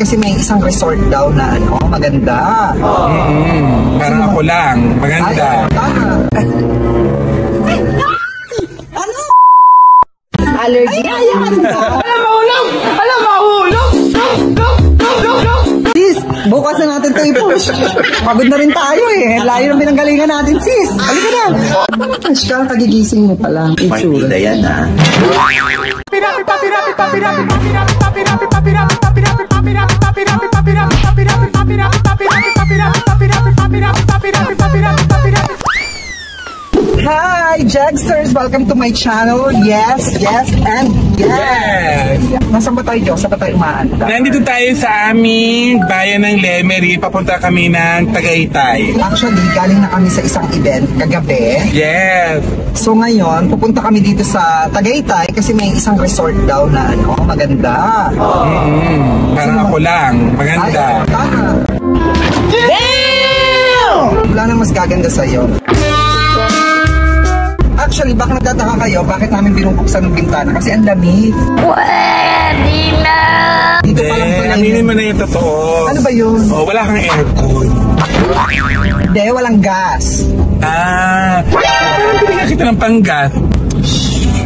kasi may isang resort daw na ano, maganda. Parang ako lang, maganda. Ano? Allergy? Alam, mahulog! Alam, mahulog! Sis, bukas na natin ito i-push. Pagod na rin tayo eh. Layo ng pinanggalingan natin, sis. Halika na. Fresh ka, kagigising mo pa lang. Partida yan, ha? Hi, Jagsters! Welcome to my channel. Yes, yes, and yes! Nasaan ba tayo, Diyos? Saan ba tayo umaanda? Nandito tayo sa aming bayan ng Lemery. Papunta kami ng Tagaytay. Actually, galing na kami sa isang event kagabi. Yes! So ngayon, pupunta kami dito sa Tagaytay kasi may isang resort daw na ano, maganda. Parang ako lang, maganda. Damn! Wala nang mas gaganda sa'yo. Actually, baka nagtataka kayo, bakit namin binubuksan ng bintana? Kasi ang lamig. Pwede na! Dito pa lang pala aminin mo na yung totoo. Ano ba yun? Oh, wala kang aircon. Hindi, walang gas. Parang binigyan kita ng panggas.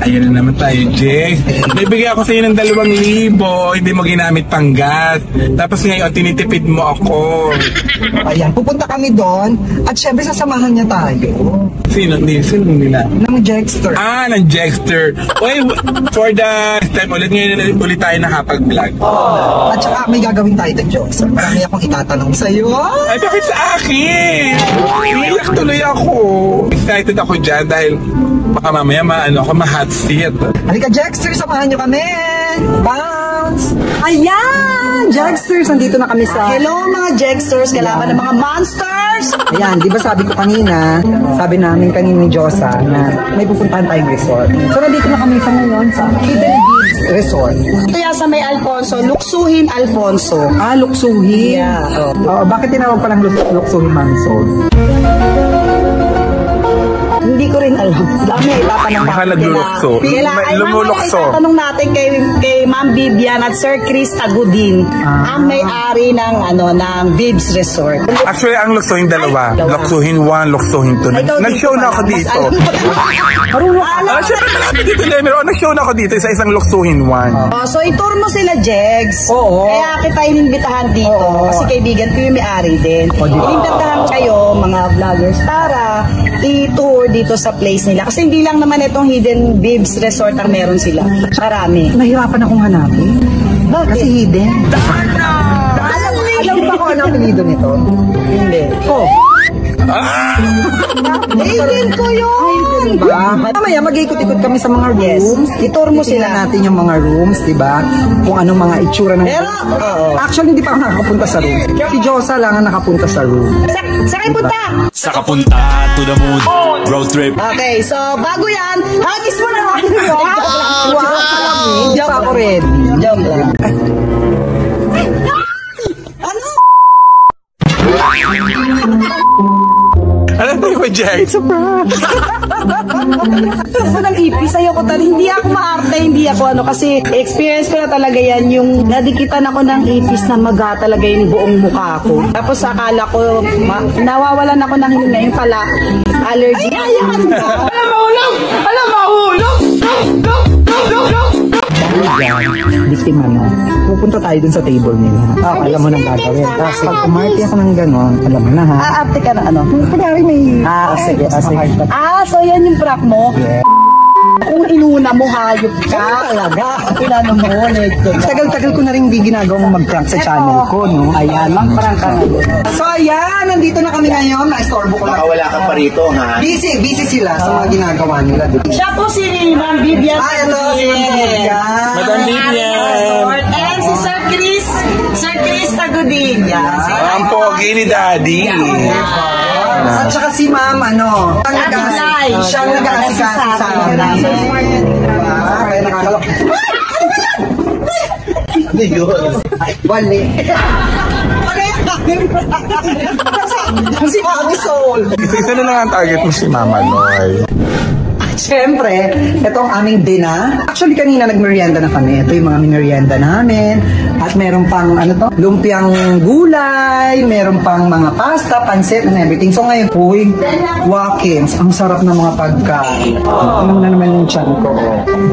Ayan na naman tayo, Jay. Bibigay ako sa iyo ng 2,000. Hindi mo ginamit pang gas. Tapos ngayon, tinitipid mo ako. Ayan, pupunta kami doon. At syempre, sasamahan niya tayo. Sino nila? Ng Jagster. Ng Jagster. Uy, for the time ulit, ngayon ulit tayo nakapag-vlog. At saka may gagawin tayo ng Jagster. Marami akong itatanong sa'yo. Ay, bakit sa akin? Iiyak tuloy ako. Excited ako dyan dahil baka mamaya ma-hot seat. Halika, Jagster, samahan niyo kami. Bounce! Ayan! Jagsters, nandito na kami sa... Hello mga Jagsters, kalaban ng mga monsters! Ayan, di ba sabi ko kanina, sabi namin kanina ni Josa na may pupuntahan tayong resort. So nandito na kami sa ngayon sa Hidden Beach Resort. Kaya sa may Alfonso, Luksuhin Alfonso. Luksuhin? Yeah. Oo, bakit tinawag palang Luksuhin Mansol? Hindi ko rin alam. Dami itatanong Baka naglulukso. Lumulukso. Itatanong natin kay Ma'am Vivian at Sir Chris Agudin, ang may-ari ng ng Bibs Resort. Actually, ang luksuhin dalawa. Luksuhin 1, luksuhin 2. Nag-show na ako dito. Siyempre malapit dito, Lemery. Nag-show na ako dito sa isang luksuhin 1. So, i-tour mo sila, Jegs. Oo. Kaya kita inimbitahan dito. Kasi kaibigan ko yung may-ari din. Inimbitahan kayo, mga vloggers, para i-tour dito sa place nila. Kasi hindi lang naman itong Hidden Bibs Resort ang meron sila. Marami. Nahirapan akong hanapin. Kasi hidden. Alam ba ko ano ang pinido nito? Hindi. Hidden ko yun! Diba? Mamaya mag-ikot-ikot kami sa mga rooms. I-tour mo Tingnan sila. natin yung mga rooms, diba? Kung anong mga itsura ng Actually, hindi pa ako nakakapunta sa room. Si Josa lang ang nakapunta sa room. Saan kayo punta? Sa kapunta to the moon, road trip. Okay, so bago yan, hagis mo na ako. Hindi pa ako ready. Joke lang. Alam mo ko, Jay? It's a prank. Ako ng ipis, ayoko talaga. Hindi ako maarte, hindi ako kasi experience ko na talaga yan, yung nadikitan ako ng ipis na maga talaga yung buong mukha ko. Tapos akala ko, nawawalan ako ng hininga, yung pala, allergy. Alam, mahulog! Alam, mahulog! Biktima na. Pupunta tayo dun sa table nila. Alam mo nang gagawin. Tapos pag umarti ako ng gano'n, alam mo na ha. Aarte ka na ano? Kunyari may... Sige. So yan yung prank mo? Yeah. Kung inuna mo, hayop ka. Talaga. Inano mo, Tagal-tagal ko na rin hindi ginagawang mag-prank sa channel ko, no? Ayan, mag-prank ka na. So ayan, nandito na kami ngayon. Na-estorbo ko Baka lang. wala ka pa rito, ha? Busy sila sa mga ginagawa nila. Siya po si Ma'am Vivian. Ito, si Ma'am Vivian. Madam Vivian. And si Sir Chris Tagudin. Ang pogi ni Daddy. At saka si Ma'am, siya ang nag-aasikaso sa amin. Kaya nakakalok. Ano yun? Wali. Si Mami Soul. Isa na lang ang target mo si Mama Noy. Siyempre, ito ang aming dinner. Actually, kanina nagmerienda na kami. Ito yung mga merienda namin. At meron pang, lumpiang gulay, meron pang mga pasta, pansit, and everything. So ngayon, uy, Watkins, ang sarap ng mga pagkain. Ano na naman yung tiyan ko?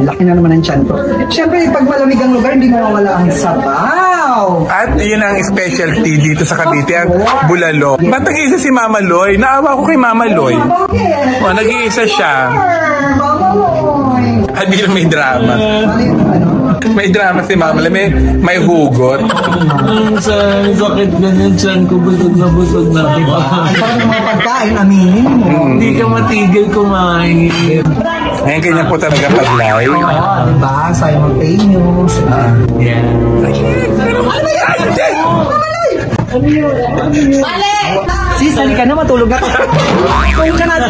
Laki na naman ang tiyan ko. Siyempre, pag malamig ang lugar, hindi mawawala ang sabaw. At yun ang specialty dito sa Cavite, ang bulalo. Ba't nag-iisa si Mama Loy? Naawa ko kay Mama Loy. O, nag-iisa siya. Ay, bilang may drama. May drama si Mama Loy. May hugot. Sa sakit ganyan siyan ko, busog na. Parang mga pagkain, aminin mo. Hindi ka matigil kumain. Ngayon kanya po talaga pag-live. Oo, diba? Simultaneous. Sis, halika na, matulog na.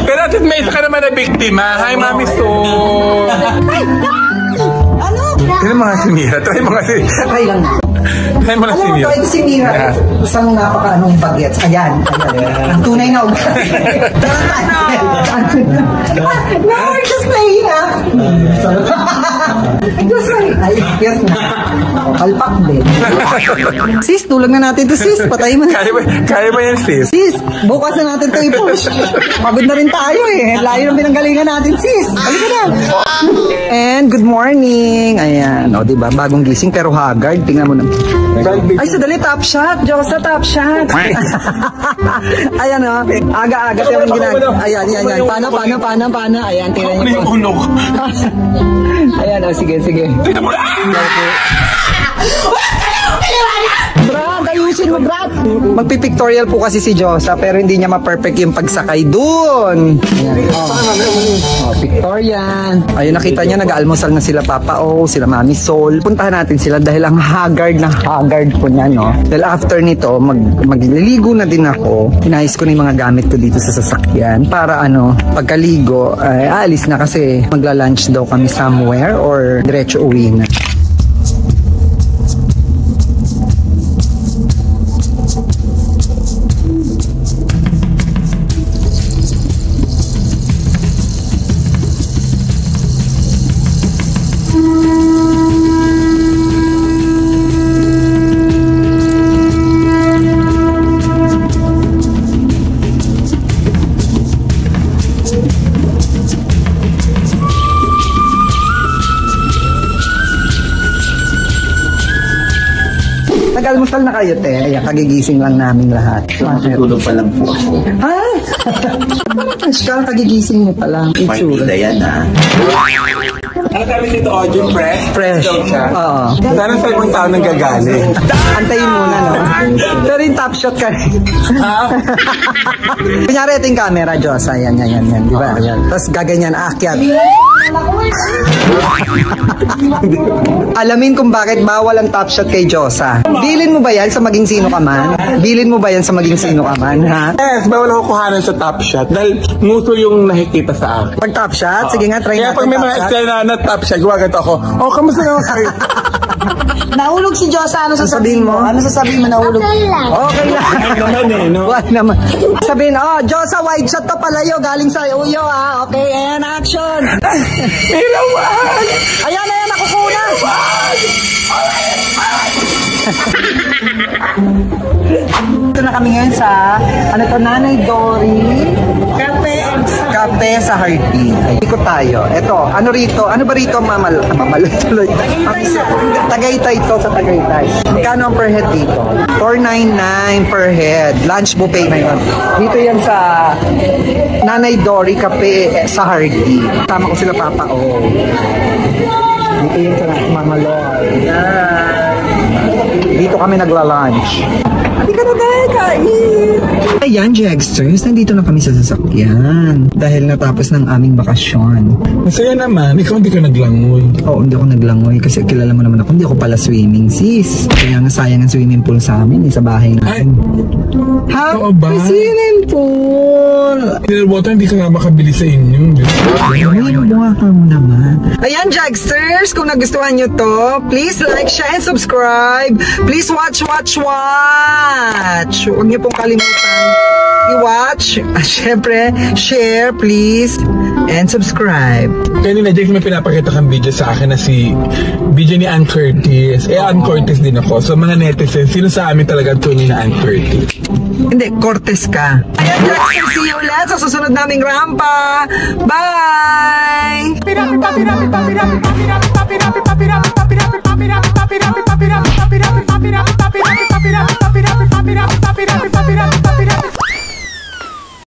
Pero at may isa ka naman na biktima. Hi, Mami Sto. Try mga sinira. Try mga sinira. Try lang. Try mga Alam mo, sinira. ito si Mira. Isang napaka-anong bagets. Ayan. Ang tunay na ugat. No, we're just playing, Just playing. Ay, yes na. Kalpak din. Sis, tulog na natin to, sis. Patay mo na. Kaya ba yan, sis? Sis, bukas na natin to i-push. Pagod na rin tayo Layo ng pinanggalingan natin, sis. Halika na. And good morning. Ayan. O, diba? Bagong gising pero haggard. Tingnan mo na. Ay, sadali. Top shot. Diyos na top shot. Ayan, o. Aga-aga. Ayan. Paano. Ayan, tingnan niyo po. Ayan, o. Sige. Brad, ayusin mo, Brad. Magpipictorial po kasi si Josa pero hindi niya ma-perfect yung pagsakay dun. Pictorial. Ayun, nakita niya, nag-almusal na sila Papa O, sila Mami Sol. Puntahan natin sila dahil ang haggard po niya, no? Dahil after nito, magliligo na din ako. Hinayos ko na yung mga gamit ko dito sa sasakyan para pagkaligo, aalis na kasi magla-lunch daw kami somewhere or diretso uwi na. Nag-almusal na kayo, te. Ayan, kagigising lang namin lahat. Matutulog pa lang po ako. Ha? Siya, kagigising mo pa lang. Partida yan, Ano kami dito, audio fresh? Fresh. Oo. Sana sa ibang tao nang gagaling. Antayin muna, no? Pero yung top shot ka rin. Kunyari, ito yung camera, Diyos. Ayan. Di ba? Tapos gaganyan, aakyat. Alamin kung bakit bawal ang top shot kay Josa. Bilin mo ba yan sa maging sino ka man? Ha? Yes, bawal ako kuhanan sa top shot dahil nguso yung nakikita sa akin. Pag top shot, sige nga, try Kaya natin pag may top mga shot. eksena na top shot, guwagat ako. Oh, kamusta naman kayo? Nahulog si Josa, ano sasabihin mo? Ano sasabihin mo nahulog? Okay lang. Naman no? Wala naman. Sabihin, Josa, wide shot to palayo. Galing sa uyo, Okay, ayan, action. Ilawan! Ayan, nakukuna. Ito na kami ngayon sa, Nanay Dory. Kape sa Hardy. Ikot tayo. Ito, ano ba rito, mamaloy tuloy. Tagaytay ito sa Tagaytay. Magkano ang per head dito? $4.99 per head. Lunch buffet na yun. Dito yan sa Nanay Dory Kape sa Hardy. Tama ko sila Papa O. Dito yan sa mamaloy. Dito kami nagla-lunch. Hindi ka na kain. Ayan, Jegsters, nandito na kami sa sasakyan. Dahil natapos ng aming bakasyon. Masaya naman, ikaw hindi ka naglangoy. Oo, hindi ako naglangoy kasi kilala mo naman ako. Hindi ako pala swimming, sis. Kaya nga sayang ang swimming pool sa amin, sa bahay natin. Oo ba? May swimming pool! Mineral water, hindi ka nga makabili sa inyo. Buha ka mo naman. Ayan, Jagsters, kung nagustuhan nyo to, please like, share, and subscribe. Please watch. much. Huwag niyo pong kalimutan i-watch. At syempre, share please and subscribe. Kanina, Jake, may pinapakita kang video sa akin na video ni Ann Curtis. Ann Curtis din ako. So, mga netizens, sino sa amin talaga tunay na Ann Curtis? Hindi, Cortez ka. Ayan, Jackson, see you ulit sa susunod naming rampa. Bye!